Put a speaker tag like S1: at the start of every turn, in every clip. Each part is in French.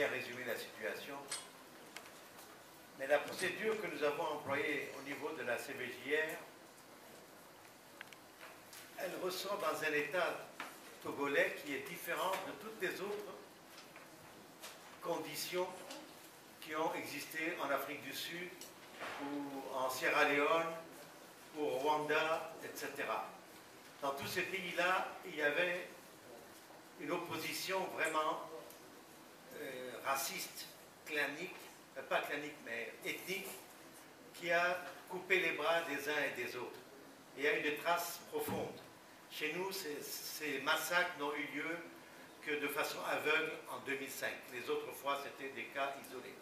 S1: bien résumé la situation. Mais la procédure que nous avons employée au niveau de la CVJR, elle ressort dans un état togolais qui est différent de toutes les autres conditions qui ont existé en Afrique du Sud ou en Sierra Leone ou au Rwanda, etc. Dans tous ces pays-là, il y avait une opposition vraiment raciste, clanique, pas clanique, mais ethnique, qui a coupé les bras des uns et des autres. Et il y a eu des traces profondes. Chez nous, ces massacres n'ont eu lieu que de façon aveugle en 2005. Les autres fois, c'était des cas isolés.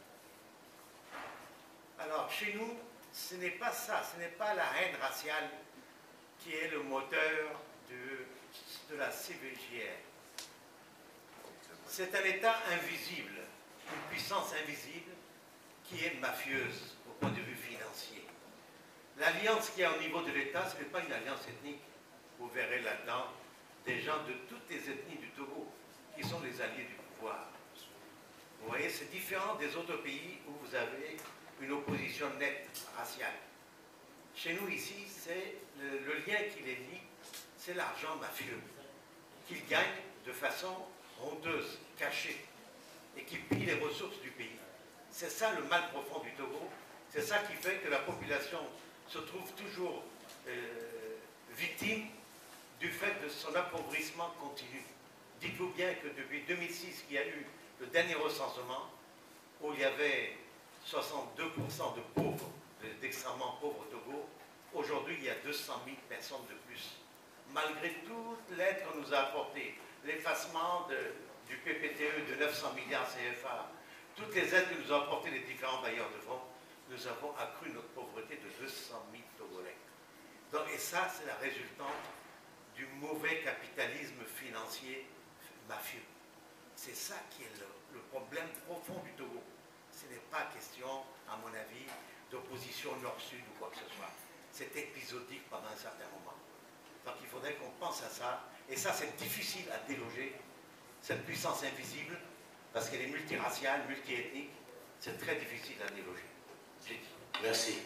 S1: Alors, chez nous, ce n'est pas ça, ce n'est pas la haine raciale qui est le moteur de la CVJR. C'est un État invisible, une puissance invisible qui est mafieuse au point de vue financier. L'alliance qu'il y a au niveau de l'État, ce n'est pas une alliance ethnique. Vous verrez là-dedans des gens de toutes les ethnies du Togo qui sont les alliés du pouvoir. Vous voyez, c'est différent des autres pays où vous avez une opposition nette raciale. Chez nous ici, c'est le lien qui les lie, c'est l'argent mafieux qu'ils gagnent de façon honteuse, cachée, et qui pille les ressources du pays. C'est ça le mal profond du Togo. C'est ça qui fait que la population se trouve toujours victime du fait de son appauvrissement continu. Dites-vous bien que depuis 2006, qu'il y a eu le dernier recensement, où il y avait 62% de pauvres, d'extrêmement pauvres au Togo, aujourd'hui il y a 200 000 personnes de plus. Malgré toute l'aide qu'on nous a apportée, l'effacement du PPTE de 900 milliards CFA, toutes les aides que nous ont apportées les différents bailleurs de fonds, nous avons accru notre pauvreté de 200 000 Togolais. Donc, et ça, c'est la résultante du mauvais capitalisme financier mafieux. C'est ça qui est le problème profond du Togo. Ce n'est pas question, à mon avis, d'opposition nord-sud ou quoi que ce soit. C'est épisodique pendant un certain moment. Donc il faudrait qu'on pense à ça. Et ça, c'est difficile à déloger, cette puissance invisible, parce qu'elle est multiraciale, multiethnique. C'est très difficile à déloger. J'ai dit.
S2: Merci.